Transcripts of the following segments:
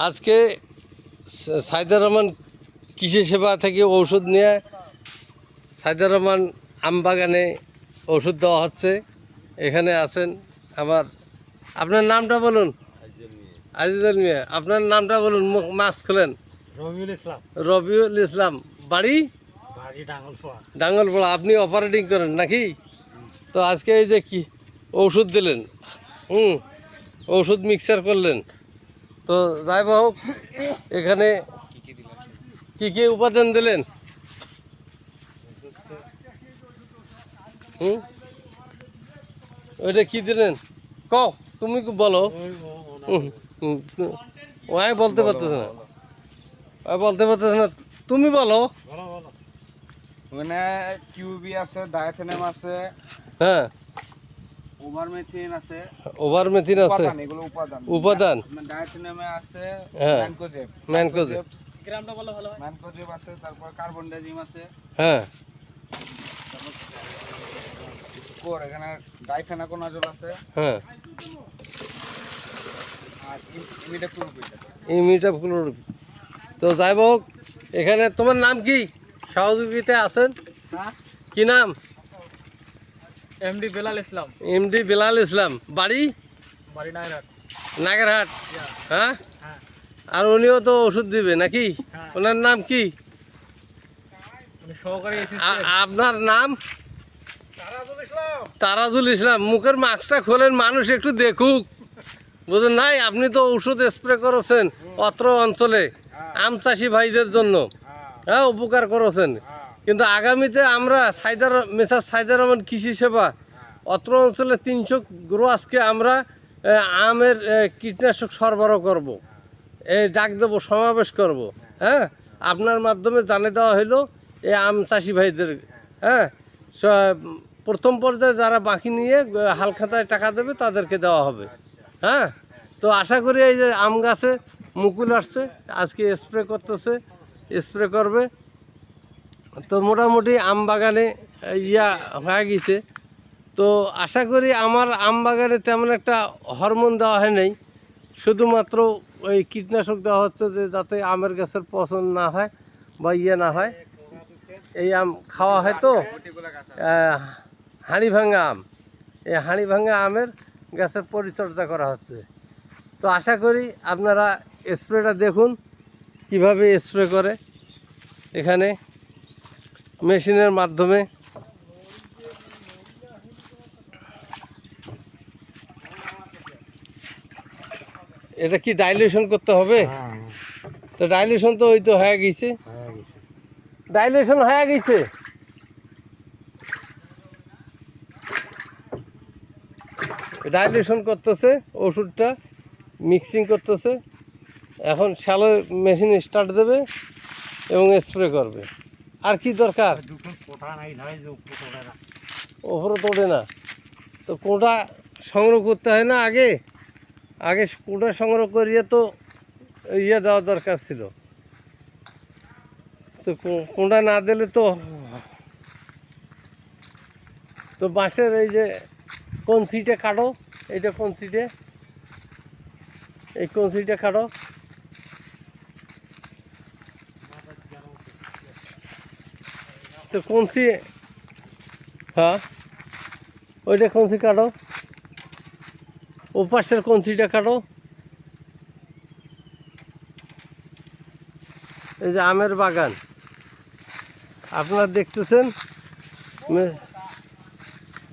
আজকে সাইদুর রহমান কৃষি সেবা থেকে ঔষধ নিয়ে সাইদুর রহমান আমবাগানে ওষুধ দেওয়া হচ্ছে। এখানে আছেন আপনার নামটা বলুন। আজিজুল মিয়া, আপনার নামটা বলুন, মাস্ক খোলেন। রবিউল ইসলাম। রবিউল ইসলাম, বাড়ি ডাঙ্গলপাড়া। আপনি অপারেটিং করেন নাকি? তো আজকে এই যে কি ওষুধ দিলেন, ওষুধ মিক্সার করলেন, তো যাই হোক এখানে কি কি উপাদান দিলেন? ওইটা কি দিলেন কও, তুমি বলো। ওই বলতে পারতেছে না, ওই বলতে পারতেছে না, তুমি বলো। মানে কিউবি আছে, ডায়াথেনাম আছে, হ্যাঁ, ওভারমেথিন আছে। ওভারমেথিন আছে, এগুলো উপাদান। উপাদান। ডায়াথেনামে আছে হ্যাঁ, ম্যানকোজেব। ম্যানকোজেব। গ্রামটা বলো ভালো হয়। ম্যানকোজেব আছে, তারপর কার্বন ডাইজিম আছে। হ্যাঁ, কোর এখানে ডাইফেনাকোনাজল আছে। হ্যাঁ, আর ইমিডাক্লোপিড আছে। ইমিডাক্লোপিড। তো যাই হোক এখানে তোমার নাম কি? সহযোগিতায় আছেন, হ্যাঁ, কি নাম? এমডি বেলাল ইসলাম। এমডি বেলাল ইসলাম, বাড়ি বাড়ি নাগরহাট। নাগরহাট। হ্যাঁ, হ্যাঁ, আর উনিও তো ওষুধ দিবে নাকি? হ্যাঁ। ওনার নাম কি? সহকারী অ্যাসিস্ট্যান্ট। আপনার নাম? তারাজুল ইসলাম। মুখের মাস্কটা খোলেন, মানুষ একটু দেখুক, বুঝেন নাই? আপনি তো ওষুধ স্প্রে করেছেন অত্র অঞ্চলে আম চাষি ভাইদের জন্য, হ্যাঁ, উপকার করেছেন। কিন্তু আগামীতে আমরা মেসার সাইদুর রহমান কৃষি সেবা অত্র অঞ্চলে 300 গ্রো আজকে আমরা আমের কীটনাশক সরবরাহ করব, এই ডাক দেবো, সমাবেশ করব। হ্যাঁ, আপনার মাধ্যমে জানিয়ে দেওয়া হলো এই আম চাষি ভাইদের। হ্যাঁ, প্রথম পর্যায়ে যারা বাকি নিয়ে হালখাতায় টাকা দেবে তাদেরকে দেওয়া হবে। হ্যাঁ, তো আশা করি এই যে আম গাছে মুকুল আসছে, আজকে স্প্রে করতেছে, স্প্রে করবে। তো মোটামুটি আম বাগানে হয়ে গেছে। তো আশা করি আমার আম বাগানে তেমন একটা হরমোন দেওয়া হয় নাই, শুধুমাত্র ওই কীটনাশক দেওয়া হচ্ছে যে যাতে আমের গাছের পচন না হয় বা না হয়। এই আম খাওয়া হয় তো হাঁড়ি ভাঙা আম, এই হাঁড়ি ভাঙা আমের গাছের পরিচর্যা করা হচ্ছে। তো আশা করি আপনারা স্প্রেটা দেখুন কিভাবে স্প্রে করে। এখানে মেশিনের মাধ্যমে এটা কি ডাইলিউশন করতে হবে? তো ডাইলিউশন তো ওই তো হয়ে গেছে, ডাইলিউশন হয়ে গেছে। ডাইলিউশন করতেছে, ওষুধটা মিক্সিং করতেছে। এখন শ্যালো মেশিন স্টার্ট দেবে এবং স্প্রে করবে। আর কি দরকার? ওপরে তোড়ে না তো কোঁটা সংগ্রহ করতে হয় না আগে? আগে কোঁটা সংগ্রহ করিয়ে তো দেওয়া দরকার ছিল। তো কোঁটা না দিলে তো বাঁশের এই যে কোন সিটে কাটো, এইটা কোন সিটে, এই কোন সিটে কাটো, তো কঞ্চি, হ্যাঁ ওইটা কঞ্চি কাটো, ও পাশের কঞ্চিটা কাটো। এই যে আমের বাগান আপনারা দেখতেছেন,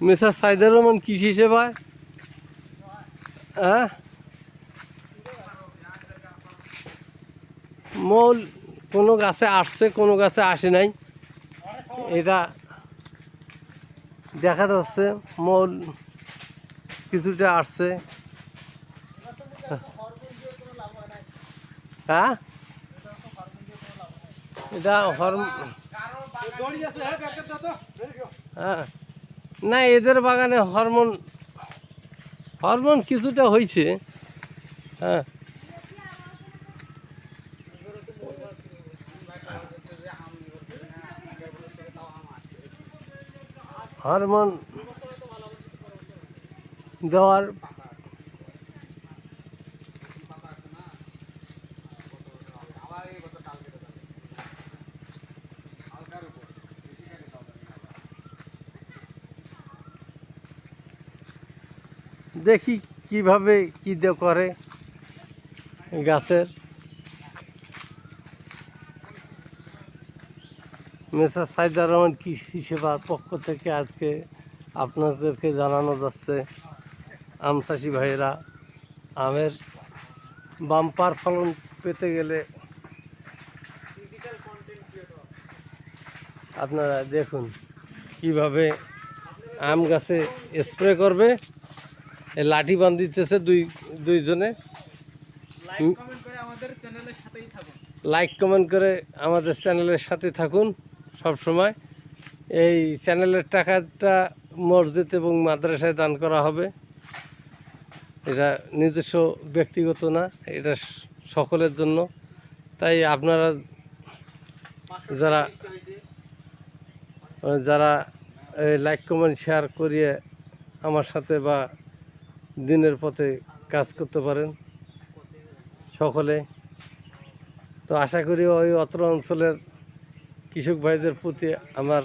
মেসার সাইদুর রহমান কৃষি সেবা। হ্যাঁ, মূল কোনো গাছে আসছে, কোনো গাছে আসে নাই, এটা দেখা যাচ্ছে। মূল কিছুটা আসছে। হ্যাঁ, এটা হ্যাঁ, না এদের বাগানে হরমোন কিছুটা হয়েছে। হ্যাঁ, হরমোন দেওয়ার দেখি কিভাবে কী দিয়ে করে গাছের। মেসার সাইদার রহমান কৃষি সেবার পক্ষ থেকে আজকে আপনাদেরকে জানানো যাচ্ছে আম চাষি ভাইয়েরা আমের বাম্পার ফলন পেতে গেলে আপনারা দেখুন কিভাবে আম গাছে স্প্রে করবে। এই লাঠি বান্ধিতেছে দুইজনে। লাইক কমেন্ট করে আমাদের চ্যানেলের সাথেই থাকুন। লাইক কমেন্ট করে আমাদের চ্যানেলের সাথে থাকুন সব সময়। এই চ্যানেলের টাকাটা মসজিদ এবং মাদ্রাসায় দান করা হবে। এটা নিজস্ব ব্যক্তিগত না, এটা সকলের জন্য। তাই আপনারা যারা লাইক কমেন্ট শেয়ার করিয়ে আমার সাথে বা দিনের পথে কাজ করতে পারেন সকলে। তো আশা করি ওই অত্র অঞ্চলের কৃষক ভাইদের প্রতি আমার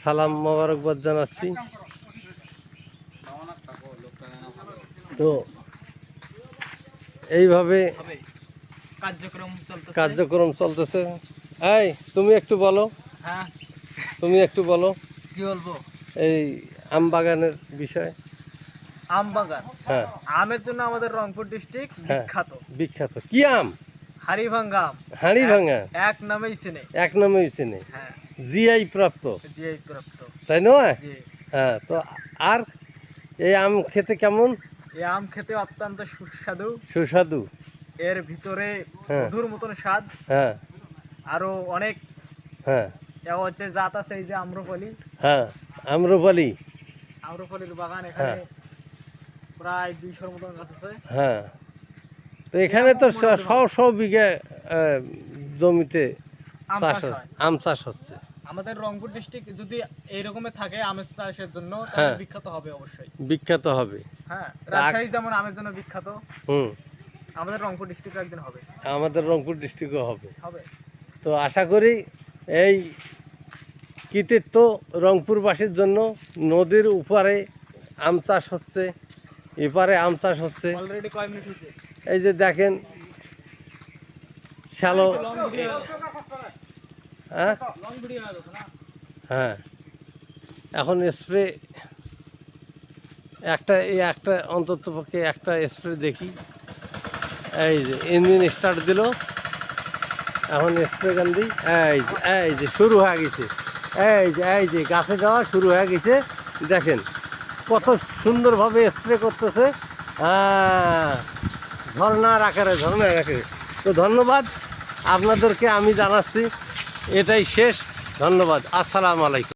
সালাম মোবারকবাদ জানাচ্ছি। তো এইভাবে কার্যক্রম চলতেছে। এই তুমি একটু বলো, হ্যাঁ তুমি একটু বলো কি বলবো? এই আম বাগানের বিষয়। আম বাগান, হ্যাঁ আমের জন্য আমাদের রংপুর ডিস্ট্রিক্ট হ্যাঁ। বিখ্যাত। বিখ্যাত কি আম? হাড়িভাঙ্গা আম, হাঁড়ি ভাঙা, এক নামেই চেনে। এক নামে চিনে, হ্যাঁ, জিআই প্রাপ্ত, জিআই প্রাপ্ত। তাই নয়? জি, হ্যাঁ। তো আর এই আম খেতে কেমন? এই আম খেতে অত্যন্ত সুস্বাদু। সুস্বাদু। এর ভিতরে হ্যাঁ। মধুর মতন স্বাদ। হ্যাঁ আরো অনেক হ্যাঁ হচ্ছে জাত আছে। এই যে আম্রপলি, হ্যাঁ আম্রপালি। আম্রপলির বাগান এখানে হ্যাঁ। প্রায় 200-র মতন গাছ আছে। হ্যাঁ। তো এখানে তো শো বিঘা জমিতে আম চাষ চাষ হয়। আম চাষ হচ্ছে। আমাদের রংপুর ডিস্ট্রিক্ট যদি এইরকমের থাকে আমের চাষের জন্য, হ্যাঁ। তাহলে বিখ্যাত হবে অবশ্যই। বিখ্যাত হবে। হ্যাঁ, রাজশাহী যেমন আমের জন্য বিখ্যাত, হুম, আমাদের রংপুর ডিস্ট্রিক্ট একদিন হবে। আমাদের রংপুর ডিস্ট্রিক্টও হবে। হবে। তো আশা করি এই কৃতিত্ব রংপুরবাসীর জন্য। নদীর উপরে আম চাষ হচ্ছে, এপারে আম চাষ হচ্ছে। অলরেডি কয় মিনিট হয়েছে? এই যে দেখেন শ্যালো। লং ভিডিও, হ্যাঁ লং ভিডিও হয়ে গেছে না? হ্যাঁ। এখন স্প্রে একটা অন্তত পক্ষে একটা স্প্রে দেখি। এই যে ইঞ্জিন স্টার্ট দিল, এখন স্প্রে গান দিই। এই যে শুরু হয়ে গেছে। এই যে গাছে দেওয়া শুরু হয়ে গেছে। দেখেন কত সুন্দরভাবে স্প্রে করতেছে। হ্যাঁ, ঝর্ণার আকারে। তো ধন্যবাদ আপনাদেরকে আমি জানাচ্ছি। এটাই শেষ। ধন্যবাদ। আসসালামু আলাইকুম।